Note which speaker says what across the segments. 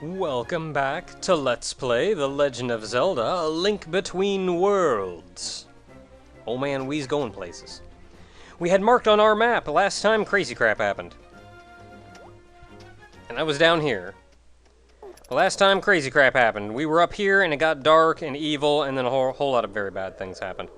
Speaker 1: Welcome back to Let's Play The Legend of Zelda, A Link Between Worlds. Oh man, we's going places. We had marked on our map last time crazy crap happened. And I was down here. The last time crazy crap happened, we were up here and it got dark and evil and then a whole lot of very bad things happened.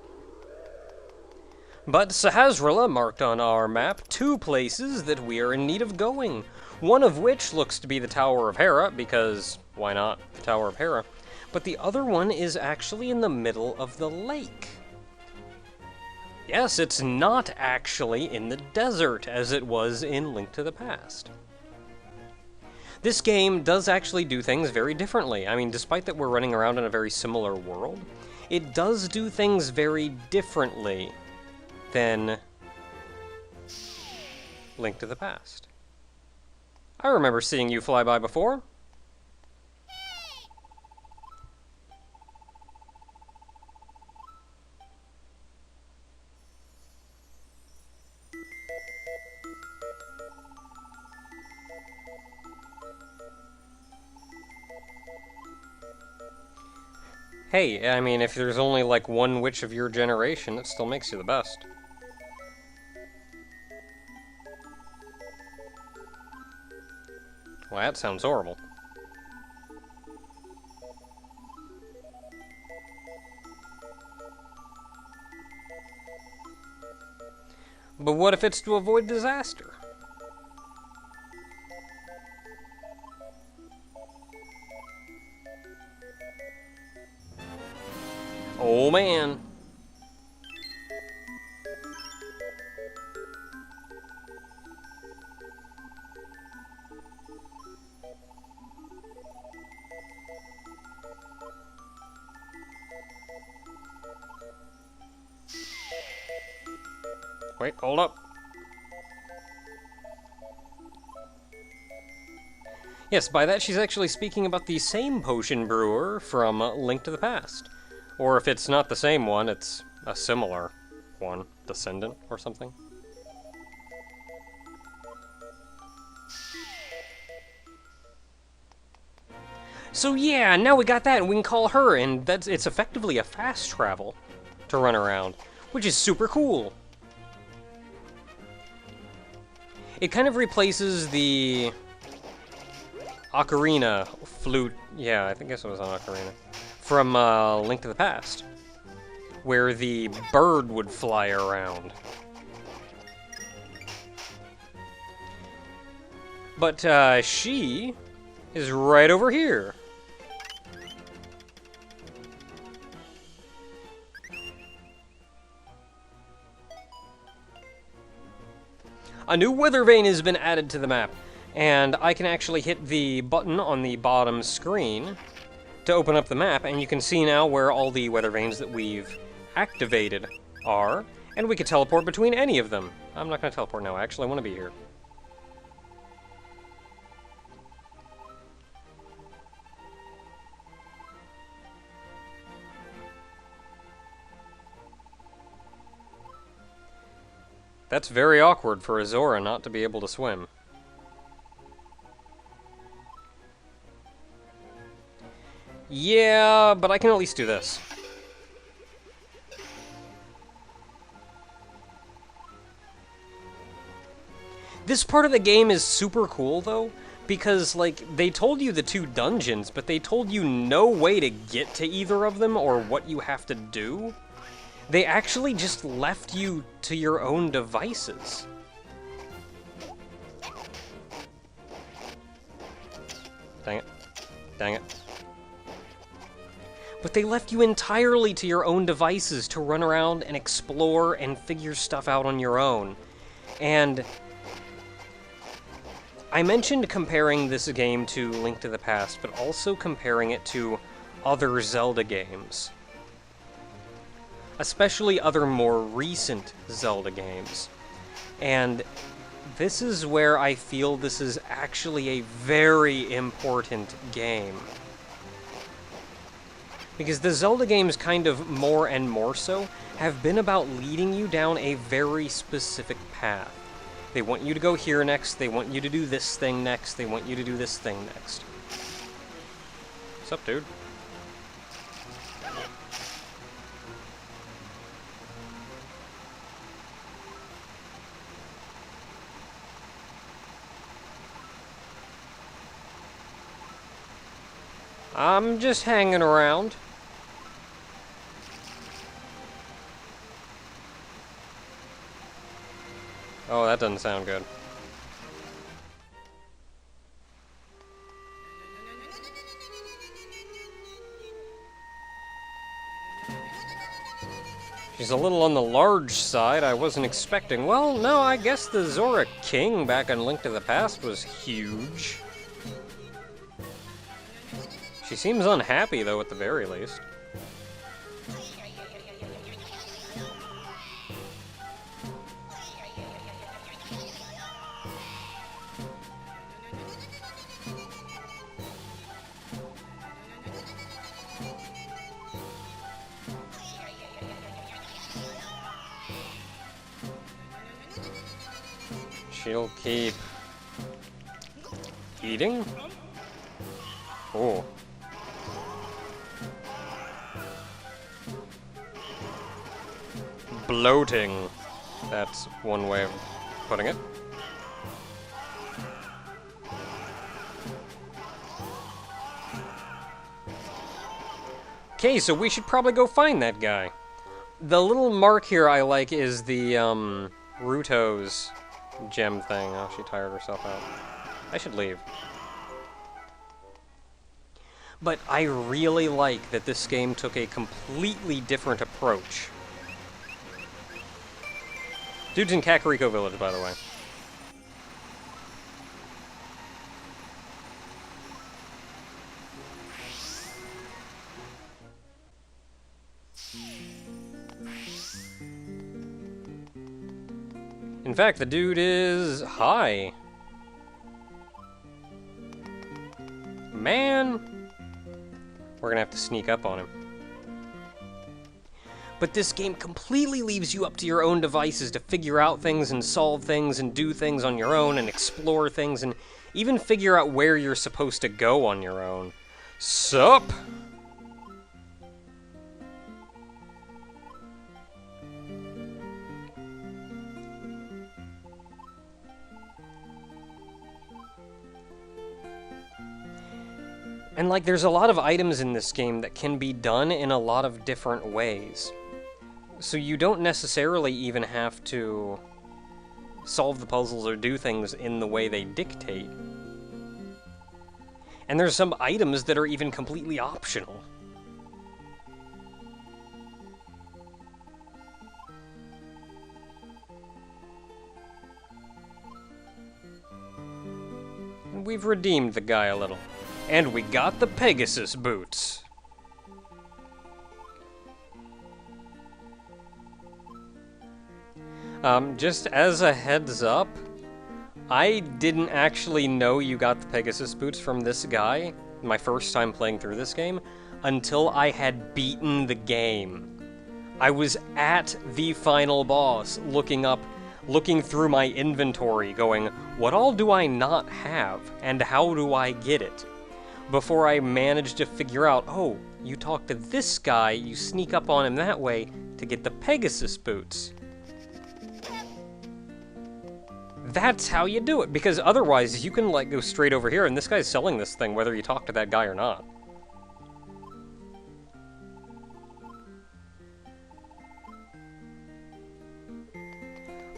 Speaker 1: But Sahasrahla marked on our map two places that we are in need of going. One of which looks to be the Tower of Hera, because why not the Tower of Hera? But the other one is actually in the middle of the lake. Yes, it's not actually in the desert, as it was in Link to the Past. This game does actually do things very differently. I mean, despite that we're running around in a very similar world, it does do things very differently than Link to the Past. I remember seeing you fly by before. Hey, I mean, if there's only like one witch of your generation, it still makes you the best. Well, that sounds horrible. But what if it's to avoid disaster? Oh man. Wait, hold up. Yes, by that she's actually speaking about the same potion brewer from Link to the Past. Or if it's not the same one, it's a similar one, descendant or something. So yeah, now we got that, and we can call her, and it's effectively a fast travel to run around, which is super cool. It kind of replaces the ocarina flute. Yeah, I guess it was an ocarina. From Link to the Past, where the bird would fly around. But she is right over here. A new weather vane has been added to the map, and I can actually hit the button on the bottom screen to open up the map, and you can see now where all the weather vanes that we've activated are, and we can teleport between any of them. I'm not going to teleport now, actually, I want to be here. That's very awkward for Azora not to be able to swim. Yeah, but I can at least do this. This part of the game is super cool, though, because, like, they told you the two dungeons, but they told you no way to get to either of them or what you have to do. They actually just left you to your own devices. Dang it. Dang it. But they left you entirely to your own devices to run around and explore and figure stuff out on your own. And I mentioned comparing this game to Link to the Past, but also comparing it to other Zelda games. Especially other more recent Zelda games. And this is where I feel this is actually a very important game. Because the Zelda games kind of more and more so have been about leading you down a very specific path. They want you to go here next, they want you to do this thing next, they want you to do this thing next. What's up, dude? I'm just hanging around. Oh, that doesn't sound good. She's a little on the large side. I wasn't expecting. Well, no, I guess the Zora King back in Link to the Past was huge. She seems unhappy, though, at the very least. She'll keep eating? Oh. Bloating. That's one way of putting it. Okay, so we should probably go find that guy. The little mark here I like is the, Ruto's gem thing. Oh, she tired herself out. I should leave. But I really like that this game took a completely different approach. Dude's in Kakariko Village, by the way. In fact, the dude is high. Man! We're gonna have to sneak up on him. But this game completely leaves you up to your own devices to figure out things and solve things and do things on your own and explore things and even figure out where you're supposed to go on your own. Sup? And like, there's a lot of items in this game that can be done in a lot of different ways. So you don't necessarily even have to solve the puzzles or do things in the way they dictate. And there's some items that are even completely optional. And we've redeemed the guy a little. And we got the Pegasus boots. Just as a heads up, I didn't actually know you got the Pegasus boots from this guy, my first time playing through this game, until I had beaten the game. I was at the final boss, looking through my inventory, going, what all do I not have, and how do I get it? Before I managed to figure out, oh, you talk to this guy, you sneak up on him that way to get the Pegasus boots. That's how you do it, because otherwise you can like go straight over here and this guy's selling this thing whether you talk to that guy or not.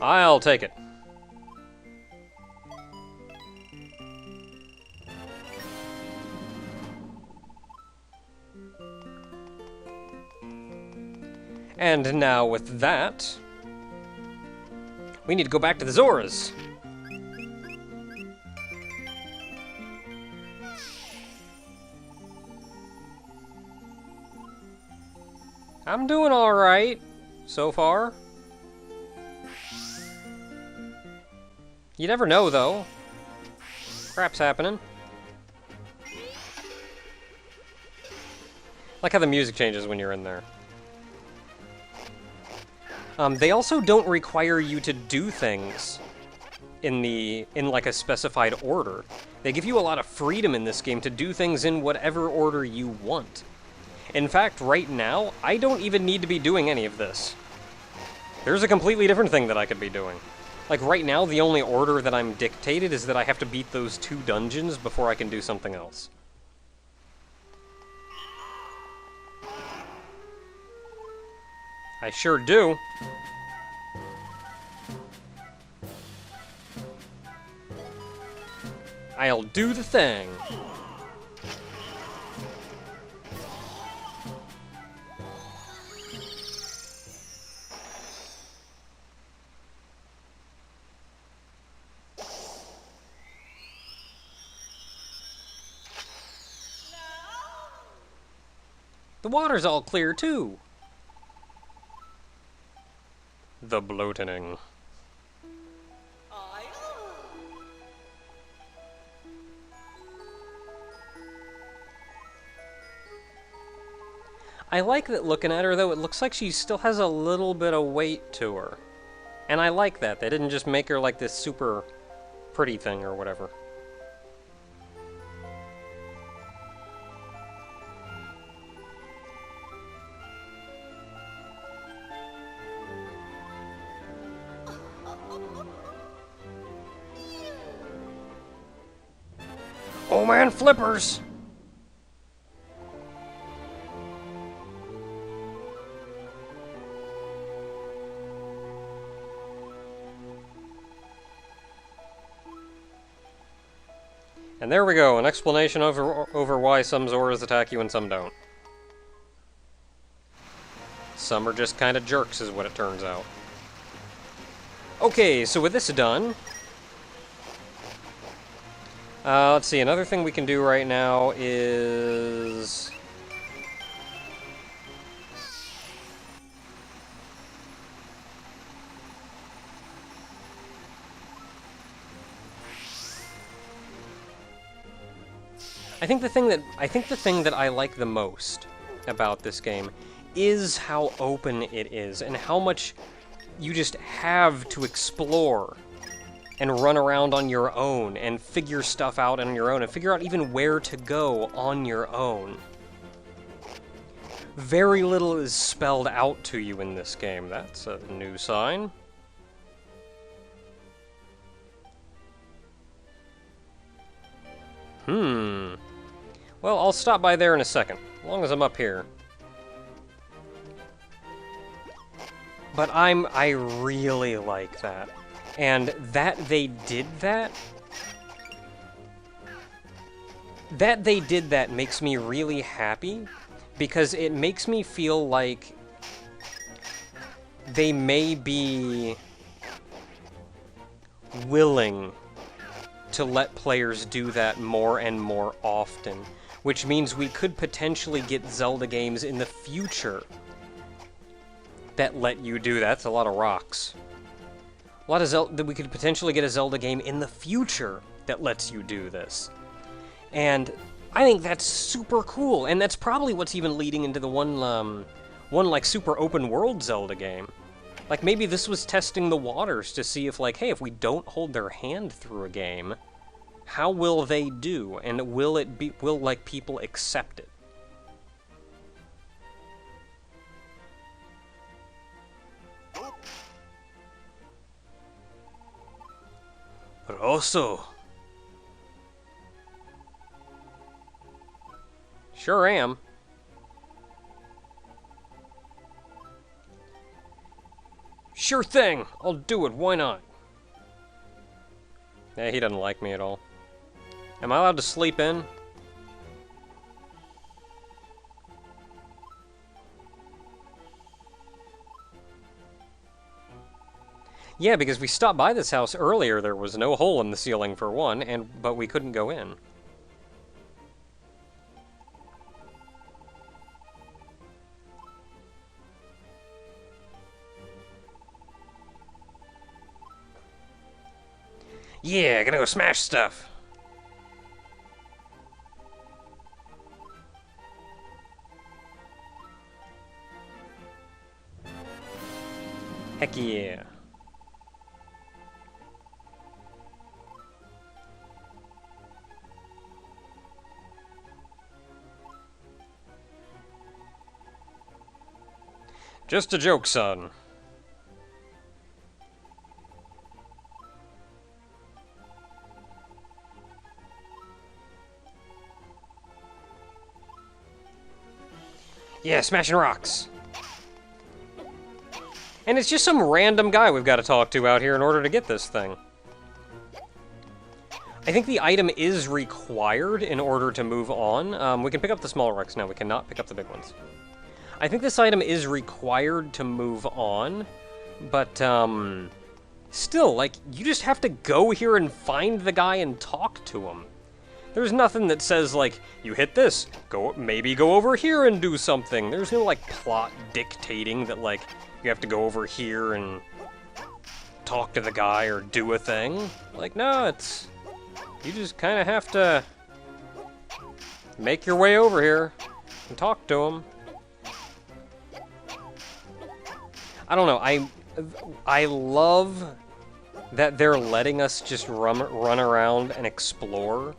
Speaker 1: I'll take it. And now with that, we need to go back to the Zoras. I'm doing alright so far. You never know, though. Crap's happening. Like how the music changes when you're in there. They also don't require you to do things in like a specified order. They give you a lot of freedom in this game to do things in whatever order you want. In fact, right now, I don't even need to be doing any of this. There's a completely different thing that I could be doing. Like, right now, the only order that I'm dictated is that I have to beat those 2 dungeons before I can do something else. I sure do. I'll do the thing. The water's all clear, too. The bloatening. I like that looking at her, though. It looks like she still has a little bit of weight to her. And I like that. They didn't just make her like this super pretty thing or whatever. Oh man, flippers! And there we go, an explanation over why some Zoras attack you and some don't. Some are just kind of jerks, is what it turns out. Okay, so with this done... let's see, another thing we can do right now is... I think the thing that I like the most about this game is how open it is and how much you just have to explore and run around on your own and figure stuff out on your own and figure out even where to go on your own. Very little is spelled out to you in this game. That's a new sign. Well, I'll stop by there in a second, as long as I'm up here. But I really like that. And that they did that... That they did that makes me really happy, because it makes me feel like they may be willing to let players do that more and more often, which means we could potentially get Zelda games in the future that let you do that. That's a lot of rocks. A lot of Zelda, we could potentially get a Zelda game in the future that lets you do this. And I think that's super cool, and that's probably what's even leading into the one like super open world Zelda game. Like maybe this was testing the waters to see if like, hey, if we don't hold their hand through a game, how will they do, and will like people accept it? But also, sure am. Sure thing, I'll do it, why not? Yeah, he doesn't like me at all. Am I allowed to sleep in? Yeah, because we stopped by this house earlier, there was no hole in the ceiling for one, but we couldn't go in. Yeah, gonna go smash stuff. Heck yeah. Just a joke, son. Yeah, smashing rocks. And it's just some random guy we've got to talk to out here in order to get this thing. I think the item is required in order to move on. We can pick up the small rocks now. We cannot pick up the big ones. I think this item is required to move on, but still, like, you just have to go here and find the guy and talk to him. There's nothing that says, like, you hit this, maybe go over here and do something. There's no, like, plot dictating that, like, you have to go over here and talk to the guy or do a thing. Like, no, it's... You just kind of have to make your way over here and talk to him. I don't know, I love that they're letting us just run around and explore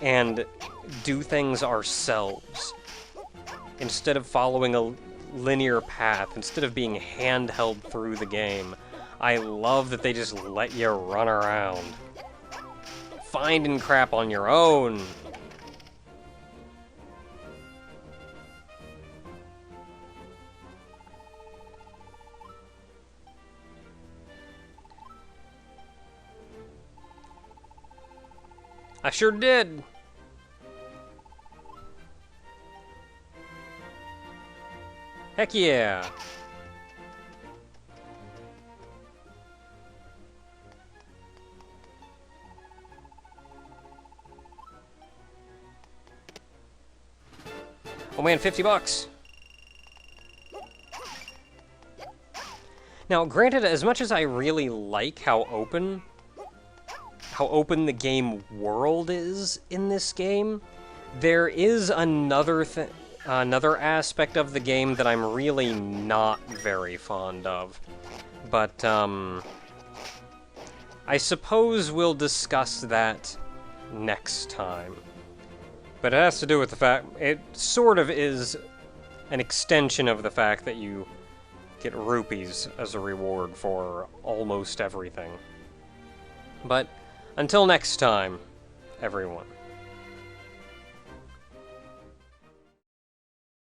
Speaker 1: and do things ourselves instead of following a linear path, instead of being handheld through the game. I love that they just let you run around, finding crap on your own. I sure did. Heck yeah. Oh man, 50 bucks. Now, granted, as much as I really like how open the game world is in this game, there is another aspect of the game that I'm really not very fond of. But, I suppose we'll discuss that next time. But it has to do with the fact, it sort of is an extension of the fact that you get rupees as a reward for almost everything. But until next time, everyone.